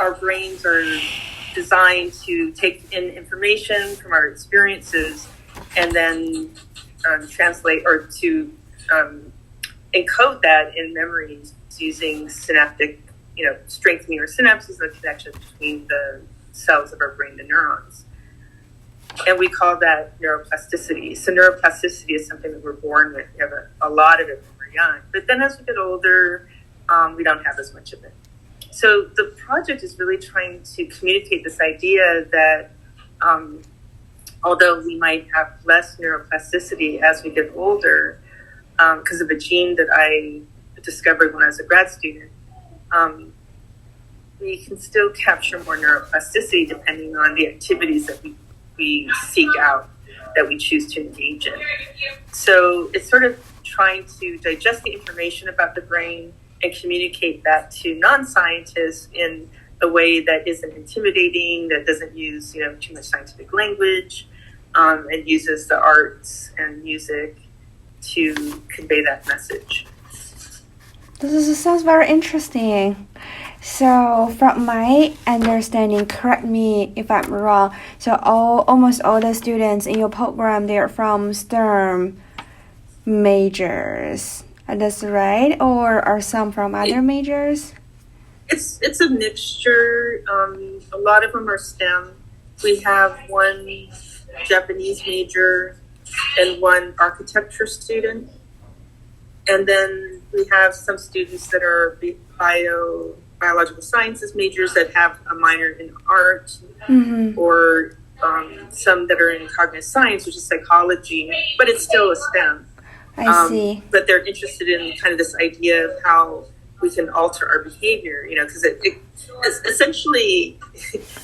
our brains are designed to take in information from our experiences and then translate or to encode that in memories using synaptic, strengthening our synapses and the connection between the cells of our brain, the neurons. And we call that neuroplasticity. So neuroplasticity is something that we're born with. We have a lot of it when we're young. But then as we get older, we don't have as much of it. So the project is really trying to communicate this idea that although we might have less neuroplasticity as we get older, because of a gene that I discovered when I was a grad student, we can still capture more neuroplasticity depending on the activities that we seek out, that we choose to engage in. So it's sort of trying to digest the information about the brain and communicate that to non-scientists in a way that isn't intimidating, that doesn't use too much scientific language, and uses the arts and music to convey that message. This sounds very interesting. So from my understanding, correct me if I'm wrong, so almost all the students in your program, they're from STEM majors. That's right? Or are some from other majors? It's a mixture. A lot of them are STEM. We have one Japanese major and one architecture student. And then we have some students that are biological sciences majors that have a minor in art, or some that are in cognitive science, which is psychology, but it's still a STEM. I see. But they're interested in kind of this idea of how we can alter our behavior, because it's essentially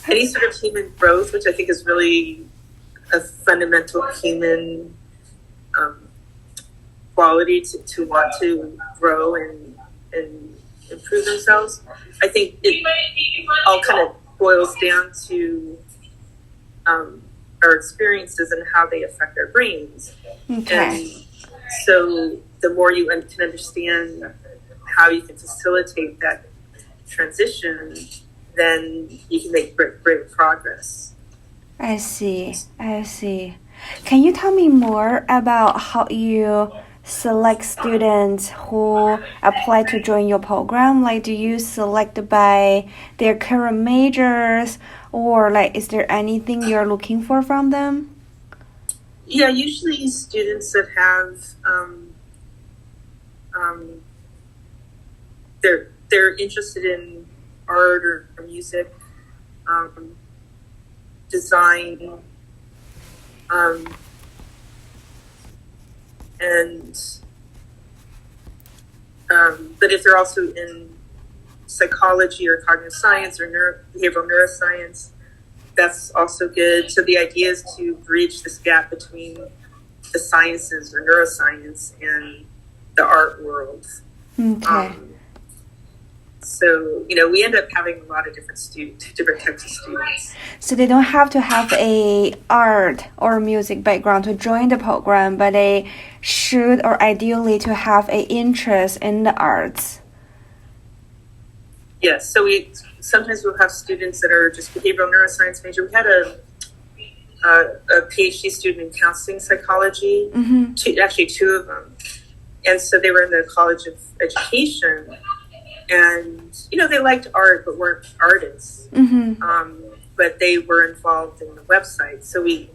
any sort of human growth, which I think is really a fundamental human quality to want to grow and improve themselves. I think it all kind of boils down to our experiences and how they affect our brains. Okay. And so the more you can understand how you can facilitate that transition, then you can make great progress. I see. Can you tell me more about how you select students who apply to join your program? Like, do you select by their current majors, or is there anything you're looking for from them? Yeah, usually students that have they're interested in art or music, design, but if they're also in psychology or cognitive science or behavioral neuroscience, that's also good. So the idea is to bridge this gap between the sciences or neuroscience and the art world. Okay. So, we end up having a lot of different types of students. So they don't have to have a art or music background to join the program, but they should, or ideally, to have an interest in the arts. Yes, so sometimes we'll have students that are just behavioral neuroscience major. We had a PhD student in counseling psychology, actually two of them. And so they were in the College of Education, and, they liked art but weren't artists. But they were involved in the website. So we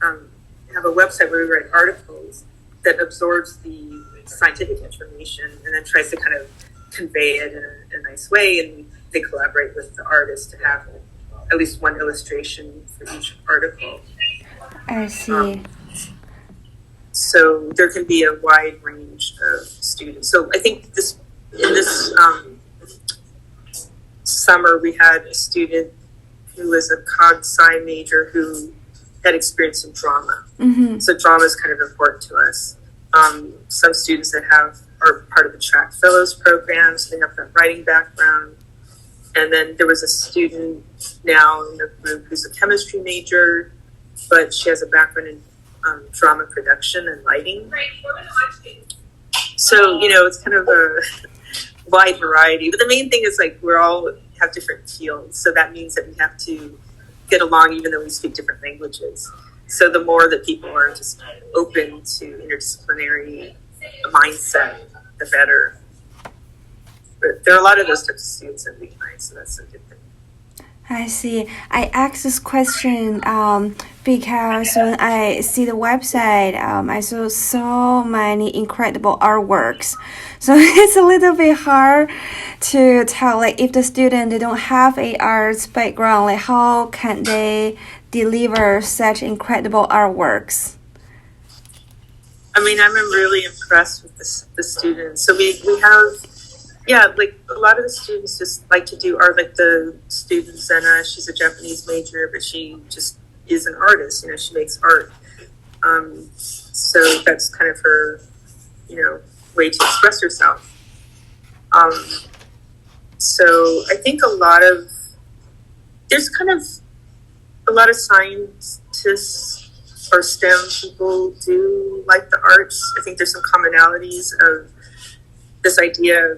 have a website where we write articles that absorbs the scientific information and then tries to kind of convey it in a nice way, and they collaborate with the artist to have at least one illustration for each article. I see. So there can be a wide range of students. So I think in this summer we had a student who was a cog-sci major who had experience in drama. So drama is kind of important to us. Some students that are part of the Track Fellows program, so they have that writing background. And then there was a student now in the group who's a chemistry major, but she has a background in drama production and lighting. So, it's kind of a wide variety. But the main thing is like we're all have different fields, so that means that we have to get along even though we speak different languages. So the more that people are just open to interdisciplinary mindset, the better. But there are a lot of those types of students at Lehigh, so that's a good thing. I see. I asked this question because when I see the website, I saw so many incredible artworks. So it's a little bit hard to tell, like, if the student they don't have a arts background, like how can they deliver such incredible artworks? I mean, I'm really impressed with the students. So we have, like a lot of the students just like to do art. Like the student Zena, she's a Japanese major, but she just is an artist. She makes art. So that's kind of her, way to express herself. So I think there's kind of a lot of scientists or STEM people do like the arts. I think there's some commonalities of this idea,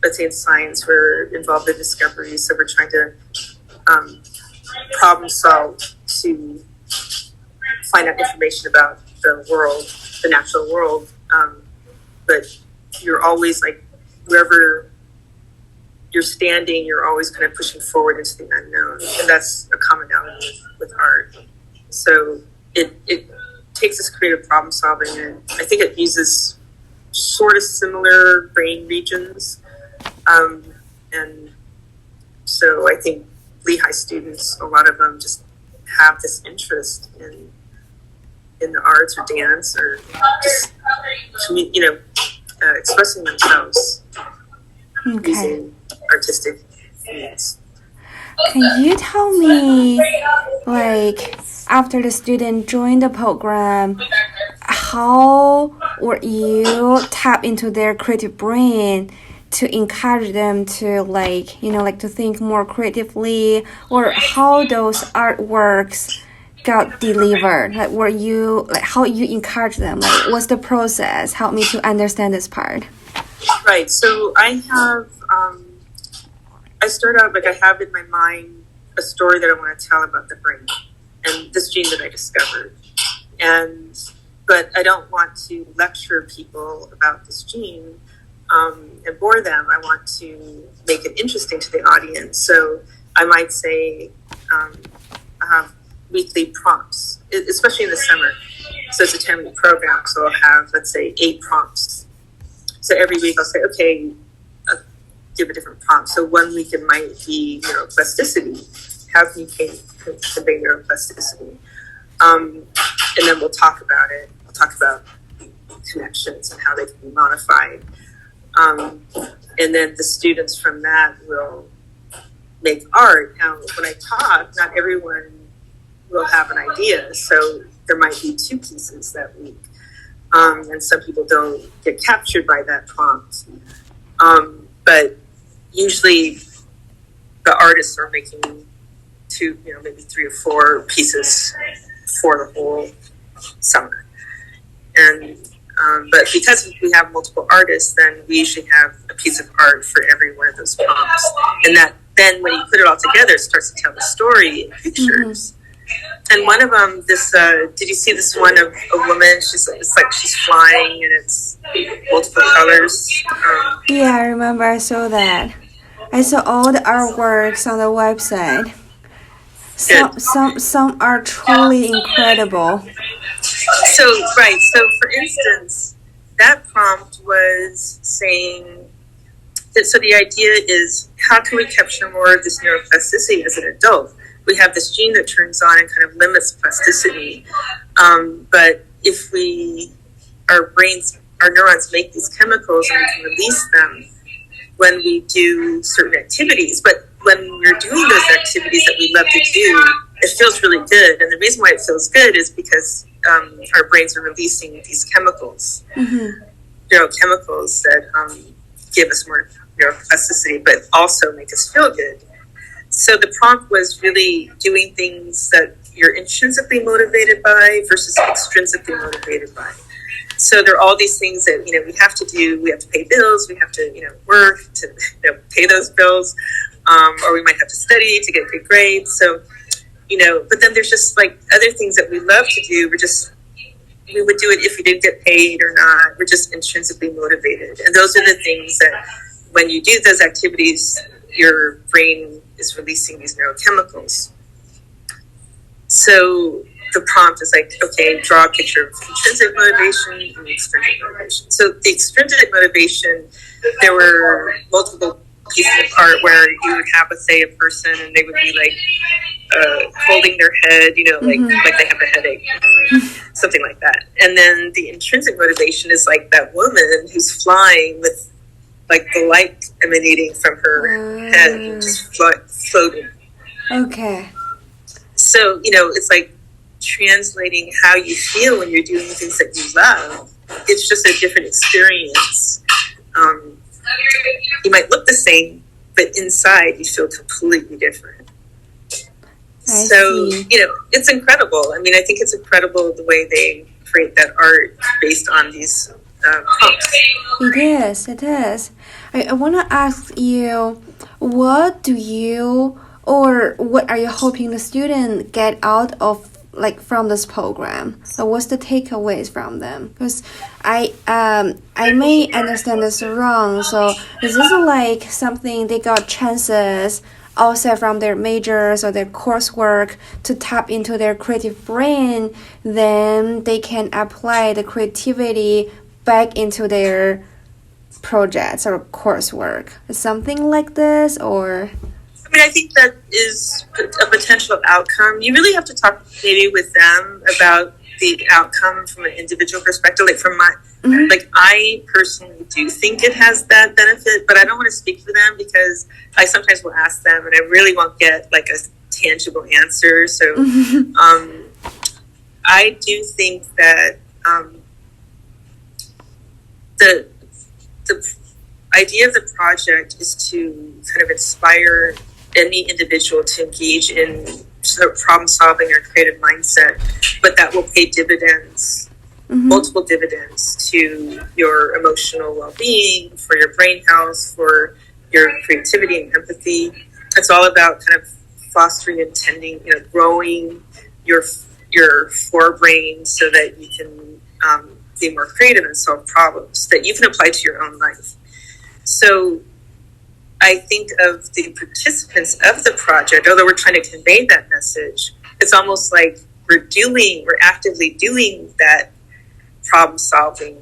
let's say in science, we're involved in discoveries, so we're trying to problem solve to find out information about the world, the natural world. But you're always like, wherever you're standing, you're always kind of pushing forward into the unknown. And that's a commonality with art. So it takes this creative problem solving, and I think it uses sort of similar brain regions. And so I think Lehigh students, a lot of them just have this interest in the arts or dance or just, expressing themselves using artistic means. Can you tell me, like, after the student joined the program, how would you tap into their creative brain to encourage them to, like, to think more creatively, or how those artworks got delivered? Like, how you encourage them? Like, what's the process? Help me to understand this part. Right. So I have, I start out, like, I have in my mind a story that I want to tell about the brain and this gene that I discovered. But I don't want to lecture people about this gene and bore them. I want to make it interesting to the audience. So I might say, I have weekly prompts, especially in the summer. So it's a 10-week program. So I'll have, let's say, 8 prompts. So every week I'll say, okay, I'll give a different prompt. So one week it might be neuroplasticity. How can you convey neuroplasticity? And then we'll talk about it. We'll talk about connections and how they can be modified. And then the students from that will make art. Now, when I talk, not everyone will have an idea. So there might be 2 pieces that week. And some people don't get captured by that prompt. But usually the artists are making 2, maybe 3 or 4 pieces for the whole summer. And but because we have multiple artists, then we usually have a piece of art for every one of those prompts. And that then when you put it all together, it starts to tell the story in pictures. Mm-hmm. And one of them, did you see this one of a woman? It's like she's flying and it's multiple colors. Yeah, I remember I saw that. I saw all the artworks on the website. Some are truly incredible. So for instance, that prompt was saying that, so the idea is, how can we capture more of this neuroplasticity as an adult? We have this gene that turns on and kind of limits plasticity. But if our neurons make these chemicals and we can release them when we do certain activities. But when we're doing those activities that we love to do, it feels really good. And the reason why it feels good is because our brains are releasing these chemicals, neurochemicals that give us more neuroplasticity, but also make us feel good. So the prompt was really doing things that you're intrinsically motivated by versus extrinsically motivated by. So there are all these things that, we have to do. We have to pay bills. We have to, work to pay those bills. Or we might have to study to get good grades. So, but then there's just like other things that we love to do. We would do it if we didn't get paid or not. We're just intrinsically motivated. And those are the things that when you do those activities, your brain is releasing these neurochemicals. So the prompt is like, okay, draw a picture of intrinsic motivation and extrinsic motivation. So the extrinsic motivation, there were multiple pieces of art where you would have, let's say, a person and they would be like holding their head, like they have a headache, something like that. And then the intrinsic motivation is like that woman who's flying with like the light emanating from her head and just floating. Okay. So, it's like translating how you feel when you're doing things that you love. It's just a different experience. You might look the same, but inside you feel completely different. I see. It's incredible. I mean, I think it's incredible the way they create that art based on these prompts. It is. I want to ask you, what are you hoping the student get out of from this program? So what's the takeaways from them? Because I may understand this wrong. So is this like something they got chances outside from their majors or their coursework to tap into their creative brain? Then they can apply the creativity back into their projects or coursework. Something like this, or? I think that is a potential outcome. You really have to talk maybe with them about the outcome from an individual perspective. Like from I personally do think it has that benefit, but I don't want to speak for them because I sometimes will ask them and I really won't get like a tangible answer. So I do think that the idea of the project is to kind of inspire any individual to engage in sort of problem solving or creative mindset, but that will pay dividends, multiple dividends to your emotional well-being, for your brain health, for your creativity and empathy. It's all about kind of fostering and tending, growing your forebrain so that you can be more creative and solve problems that you can apply to your own life. So I think of the participants of the project, although we're trying to convey that message, it's almost like we're actively doing that problem solving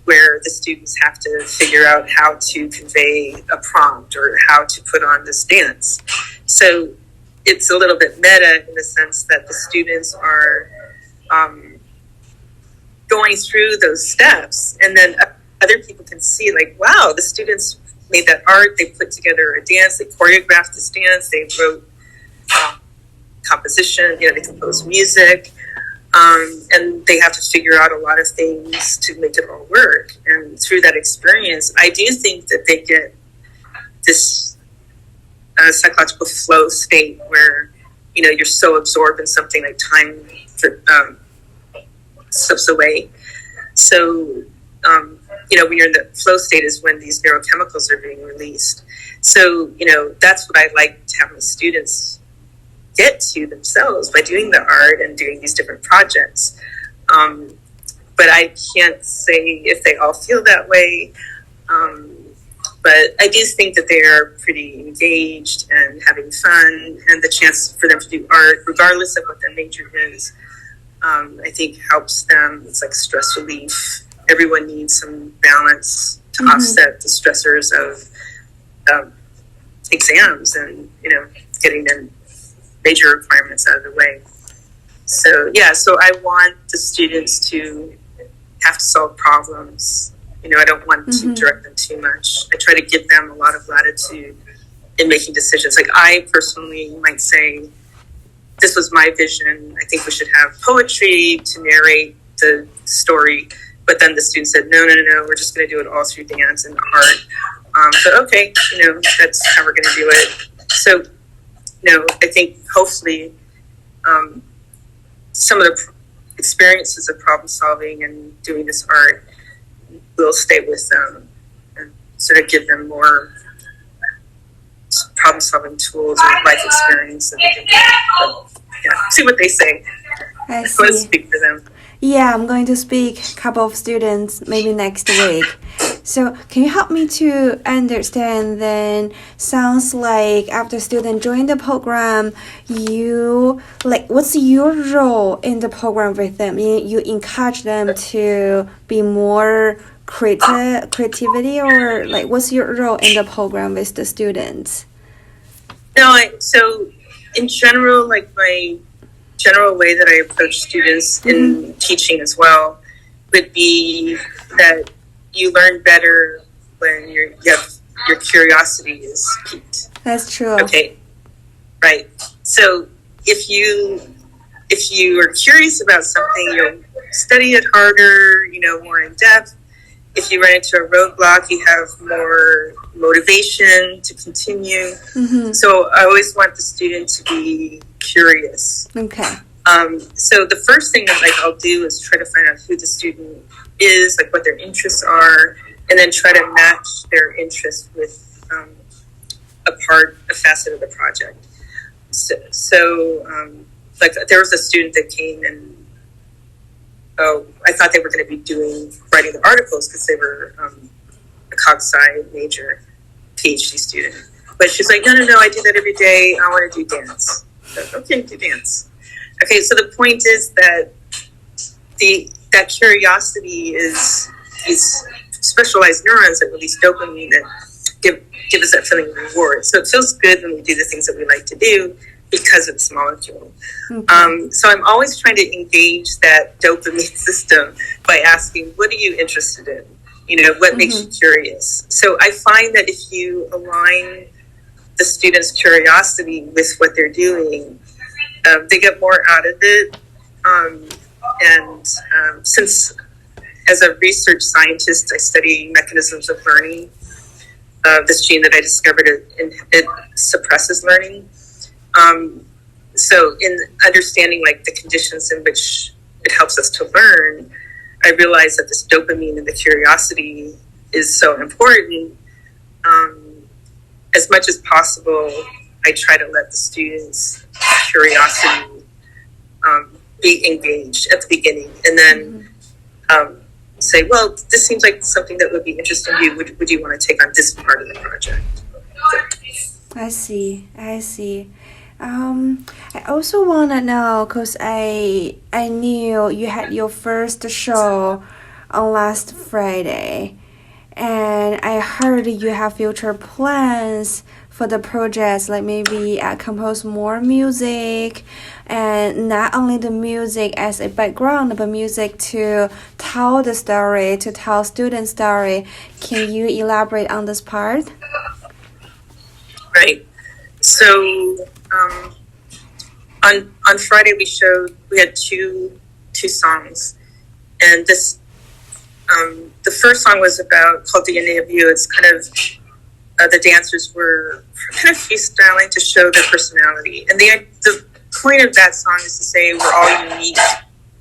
where the students have to figure out how to convey a prompt or how to put on this dance. So it's a little bit meta in the sense that the students are going through those steps, and then other people can see like, wow, the students made that art, they put together a dance, they choreographed this dance, they wrote composition, they composed music, and they have to figure out a lot of things to make it all work. And through that experience, I do think that they get this psychological flow state where, you're so absorbed in something like time slips away. So, when you're in the flow state is when these neurochemicals are being released. So, that's what I like to have my students get to themselves by doing the art and doing these different projects. But I can't say if they all feel that way. But I do think that they are pretty engaged and having fun, and the chance for them to do art, regardless of what their major is, I think helps them. It's like stress relief. Everyone needs some balance to offset the stressors of exams and, getting their major requirements out of the way. So, so I want the students to have to solve problems. I don't want to direct them too much. I try to give them a lot of latitude in making decisions. Like I personally might say, this was my vision. I think we should have poetry to narrate the story. But then the student said, no, we're just going to do it all through dance and art. But okay, that's how we're going to do it. So, I think hopefully some of the experiences of problem solving and doing this art will stay with them and sort of give them more problem solving tools and life experience. And see what they say. I I'm going to see. speak for them. Yeah, I'm going to speak a couple of students maybe next week. So can you help me to understand then? Sounds like after student join the program, you like what's your role in the program with them? You encourage them to be more creativity, or like what's your role in the program with the students? No, so in general, like my general way that I approach students in teaching as well would be that you learn better when your curiosity is piqued. That's true. Okay, right. So if you are curious about something, you'll study it harder, more in depth. If you run into a roadblock, you have more motivation to continue. So I always want the student to be curious. Okay. So the first thing that I'll do is try to find out who the student is, like what their interests are, and then try to match their interests with a facet of the project. So like there was a student that came and I thought they were going to be writing the articles because they were a Cog-Sci major PhD student. But she's like, no, I do that every day. I want to do dance. So, okay, do dance. Okay, so the point is that that curiosity is these specialized neurons that release dopamine that give us that feeling of reward. So it feels good when we do the things that we like to do because of this molecule. Okay. So I'm always trying to engage that dopamine system by asking, what are you interested in? What makes you curious? So I find that if you align the students' curiosity with what they're doing, they get more out of it. Since as a research scientist, I study mechanisms of learning, this gene that I discovered, it suppresses learning. So in understanding like the conditions in which it helps us to learn, I realized that this dopamine and the curiosity is so important. As much as possible, I try to let the students' curiosity be engaged at the beginning, and then say, well, this seems like something that would be interesting to you. Would you want to take on this part of the project? I see. I also want to know, because I knew you had your first show on last Friday, and I heard you have future plans for the projects, like maybe compose more music, and not only the music as a background, but music to tell the story, to tell student story. Can you elaborate on this part? Right. So on Friday we had two songs, and this the first song was called DNA of You. It's kind of the dancers were kind of freestyling to show their personality, and the point of that song is to say we're all unique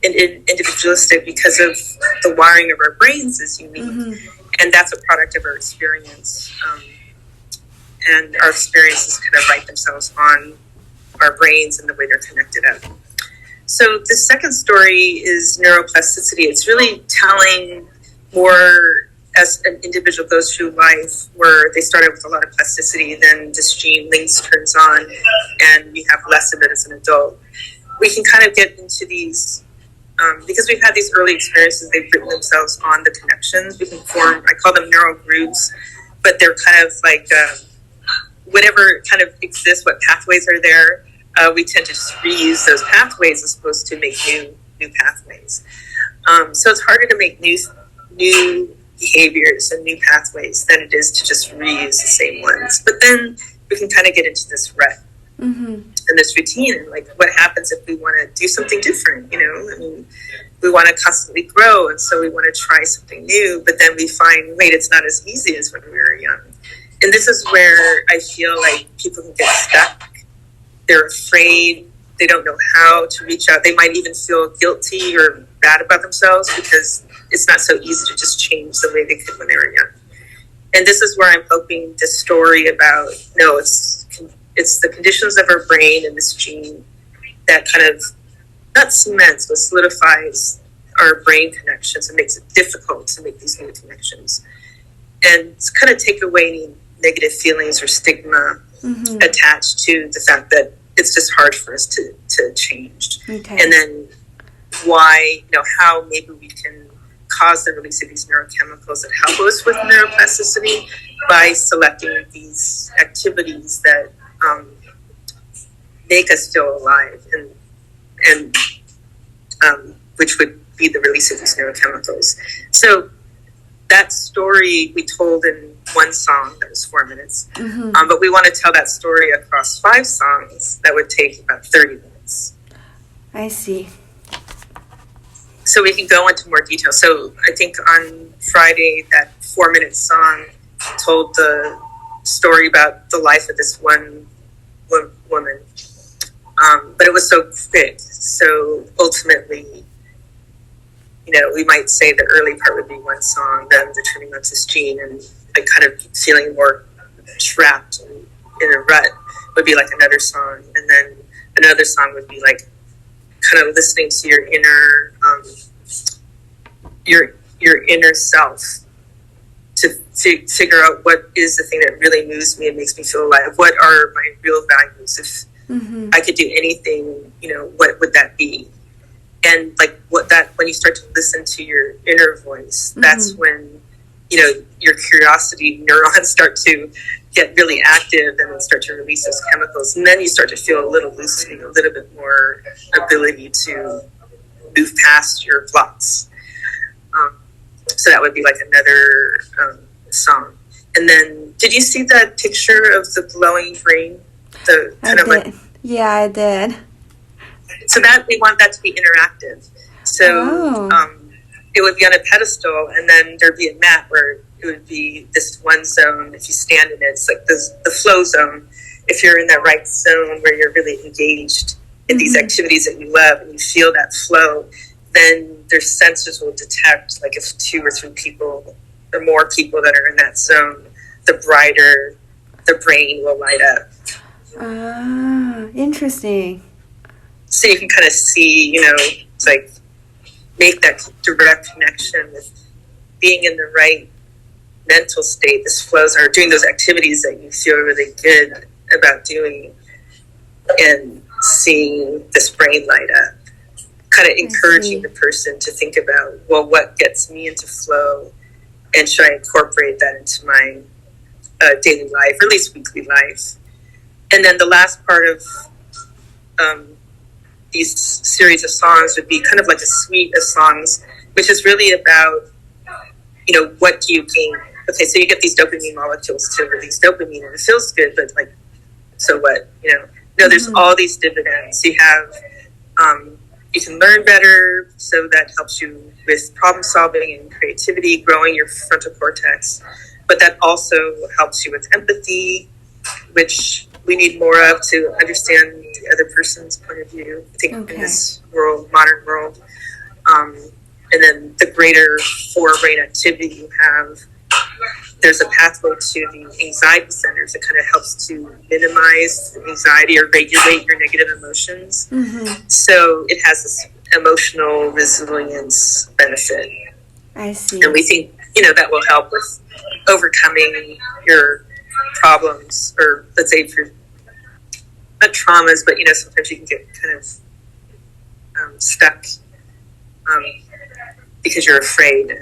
and individualistic because of the wiring of our brains is unique, and that's a product of our experience. And our experiences kind of write themselves on our brains and the way they're connected up. So the second story is neuroplasticity. It's really telling more as an individual goes through life, where they started with a lot of plasticity, then this gene links turns on, and you have less of it as an adult. We can kind of get into these, because we've had these early experiences, they've written themselves on the connections. We can form, I call them neural grooves, but they're kind of like whatever kind of exists, what pathways are there, we tend to just reuse those pathways as opposed to make new pathways. So it's harder to make new behaviors and new pathways than it is to just reuse the same ones. But then we can kind of get into this rut and this routine, and like what happens if we want to do something different, I mean, we want to constantly grow, and so we want to try something new, but then we find, wait, it's not as easy as when we were young. And this is where I feel like people can get stuck. They're afraid they don't know how to reach out. They might even feel guilty or bad about themselves because it's not so easy to just change the way they could when they were young. And this is where I'm hoping this story about, no, it's the conditions of our brain and this gene that kind of not cements but solidifies our brain connections and makes it difficult to make these new connections, and kind of take away any negative feelings or stigma attached to the fact that it's just hard for us to change. Okay. And then why, how maybe we can cause the release of these neurochemicals that help us with neuroplasticity by selecting these activities that make us feel alive, and which would be the release of these neurochemicals. So that story we told in one song that was 4 minutes, but we want to tell that story across 5 songs that would take about 30 minutes. I see. So we can go into more detail. So I think on Friday, that 4-minute song told the story about the life of this one woman. But it was so quick. So ultimately, we might say the early part would be one song, then returning onto this gene, and like kind of feeling more trapped in a rut would be like another song. And then another song would be like kind of listening to your inner your inner self to figure out what is the thing that really moves me and makes me feel alive. What are my real values? If I could do anything, what would that be? And like when you start to listen to your inner voice, that's when your curiosity neurons start to get really active and then start to release those chemicals, and then you start to feel a little loosening, a little bit more ability to move past your blocks. So that would be like another song. And then, did you see that picture of the glowing brain? The kind of like, yeah, I did. So that we want that to be interactive. So it would be on a pedestal, and then there'd be a mat where it would be this one zone. If you stand in it, it's like the flow zone. If you're in that right zone where you're really engaged in these activities that you love and you feel that flow, then their sensors will detect, like if 2 or 3 people or more people that are in that zone, the brighter the brain will light up. Interesting. So you can kind of see, it's like make that direct connection with being in the right mental state. This flows are doing those activities that you feel really good about doing, and seeing this brain light up. Kind of encouraging the person to think about, well, what gets me into flow, and should I incorporate that into my daily life, or at least weekly life. And then the last part of these series of songs would be kind of like a suite of songs, which is really about, what do you gain? Okay, so you get these dopamine molecules to release dopamine, and it feels good, but like, so what? There's all these dividends. You have, you can learn better, so that helps you with problem solving and creativity, growing your frontal cortex. But that also helps you with empathy, which we need more of to understand the other person's point of view, I think, in this modern world. And then the greater forebrain activity you have, there's a pathway to the anxiety centers that kind of helps to minimize anxiety or regulate your negative emotions. So it has this emotional resilience benefit. I see. And we think, that will help with overcoming your problems, or let's say if you're not traumas, but sometimes you can get kind of stuck because you're afraid,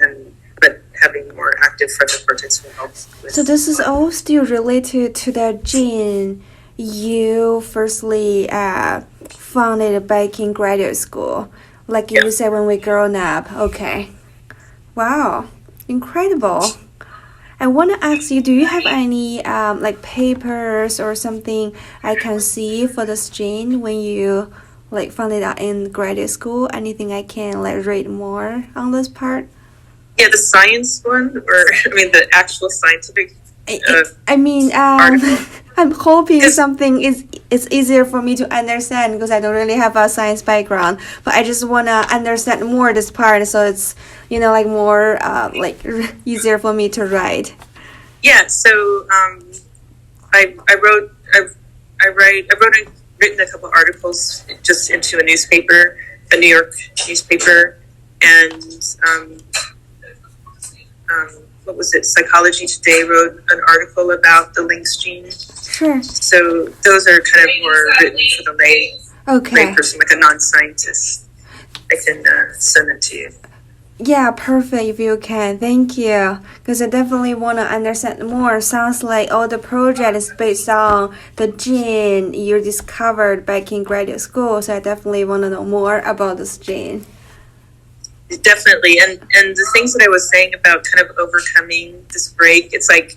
but having more active frontal cortex will help with. So this is all still related to the gene you firstly found it back in graduate school, like you said, when we grown up. Okay. Wow, incredible. I want to ask you, do you have any like papers or something I can see for this gene when you like found it out in graduate school? Anything I can like read more on this part? Yeah, the science one, or the actual scientific. I'm hoping something is it's easier for me to understand because I don't really have a science background, but I just want to understand more this part, so it's like more easier for me to write. Yeah. So I've written a couple articles just into a newspaper, a New York newspaper, and what was it? Psychology Today wrote an article about the Lynx gene. Sure. So those are kind of more written for the lay person, like a non-scientist. I can send it to you. Yeah, perfect if you can. Thank you. Because I definitely want to understand more. Sounds like all the project is based on the gene you discovered back in graduate school. So I definitely want to know more about this gene. Definitely. And the things that I was saying about kind of overcoming this break, it's like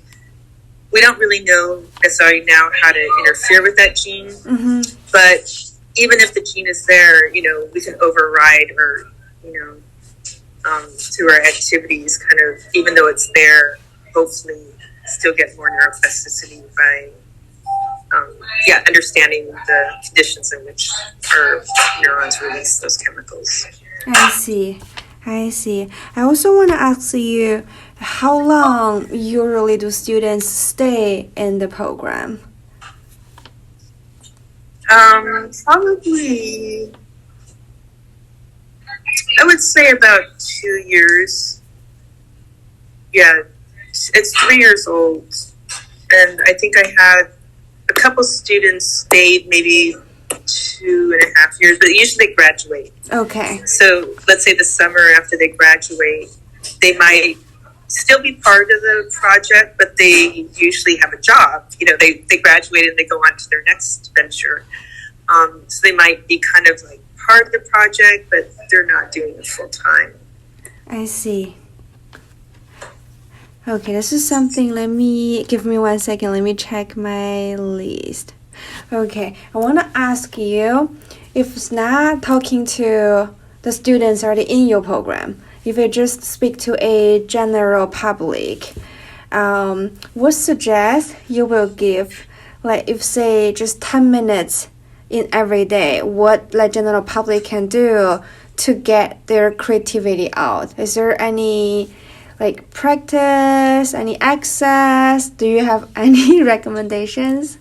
we don't really know necessarily now how to interfere with that gene. Mm-hmm. But even if the gene is there, we can override or, through our activities, kind of, even though it's there, hopefully still get more neuroplasticity by, understanding the conditions in which our neurons release those chemicals. I see. I also want to ask you, how long usually do students stay in the program? Probably, I would say about 2 years. Yeah, it's 3 years old. And I think I had a couple students stayed maybe 2.5 years, but usually they graduate. Okay. So let's say the summer after they graduate, they might still be part of the project, but they usually have a job. They graduate and they go on to their next venture. So they might be kind of like part of the project, but they're not doing it full time. I see. Okay, this is something, give me 1 second, let me check my list. Okay, I want to ask you, if it's not talking to the students already in your program, if you just speak to a general public, what suggest you will give, like if say just 10 minutes in every day, what like general public can do to get their creativity out? Is there any like practice, any access? Do you have any recommendations?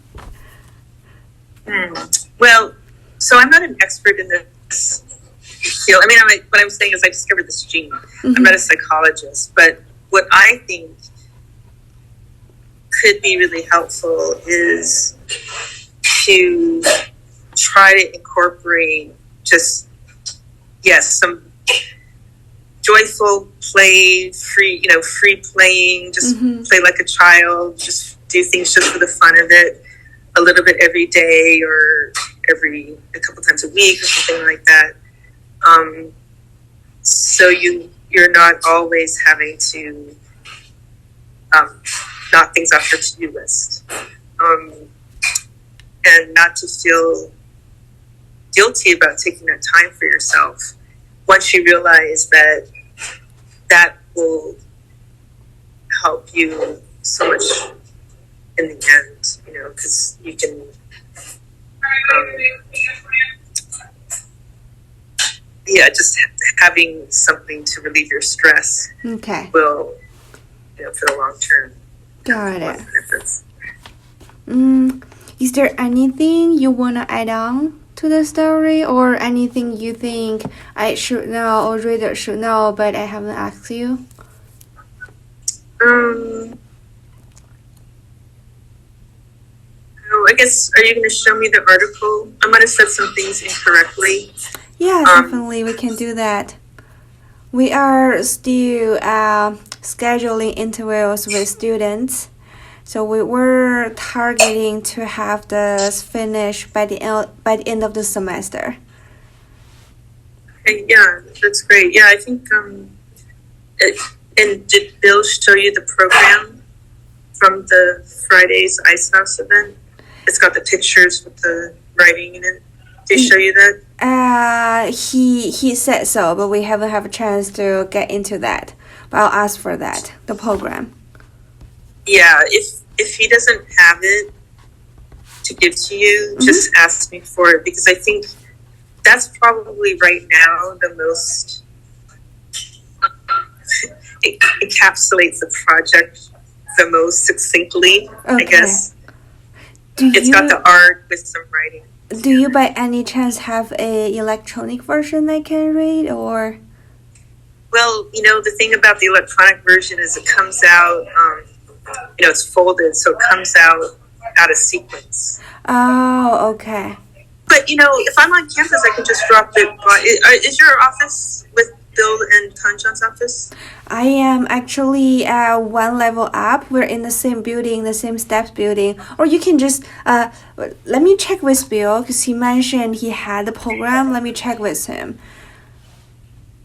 Well, so I'm not an expert in this field. I mean, what I'm saying is I discovered this gene. Mm-hmm. I'm not a psychologist, but what I think could be really helpful is to try to incorporate just, some joyful play, free playing, just play like a child, just do things just for the fun of it, a little bit every day or a couple times a week or something like that. So you're not always having to knock things off your to-do list, and not to feel guilty about taking that time for yourself. Once you realize that will help you so much in the end, because you can just having something to relieve your stress will, for the long term. Got it. Is there anything you want to add on to the story, or anything you think I should know or readers should know but I haven't asked you? I guess, are you going to show me the article? I might have said some things incorrectly. Yeah, definitely, we can do that. We are still scheduling interviews with students. So we were targeting to have this finished by the end of the semester. Okay, yeah, that's great. Yeah, I think. And did Bill show you the program from the Friday's Ice House event? It's got the pictures with the writing in it. Did he show you that? He said so, but we haven't had a chance to get into that. But I'll ask for that, the program. Yeah, if he doesn't have it, to give to you, just ask me for it, because I think that's probably right now the most, it encapsulates the project the most succinctly, I guess. It's got the art with some writing. Do you by any chance have a electronic version I can read, or? Well, the thing about the electronic version is it comes out, it's folded, so it comes out of sequence. Oh, okay. But, if I'm on campus, I can just drop it. Is your office with Bill and Kanjan's office? I am actually one level up. We're in the same building, the same steps building. Or you can just, let me check with Bill, because he mentioned he had the program. Let me check with him.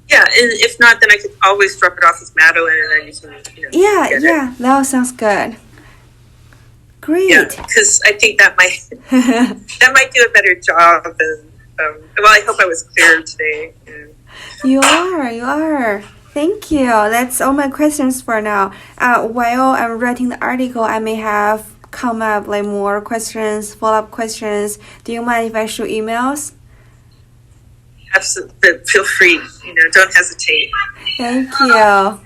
Yeah, and if not, then I could always drop it off with Madeline, and then you can, Yeah, that sounds good. Great. Yeah, because I think that might do a better job than, well, I hope I was clear today. Yeah. You are. Thank you. That's all my questions for now. While I'm writing the article, I may have come up like more questions, follow-up questions. Do you mind if I shoot emails? Absolutely. Feel free. Don't hesitate. Thank you.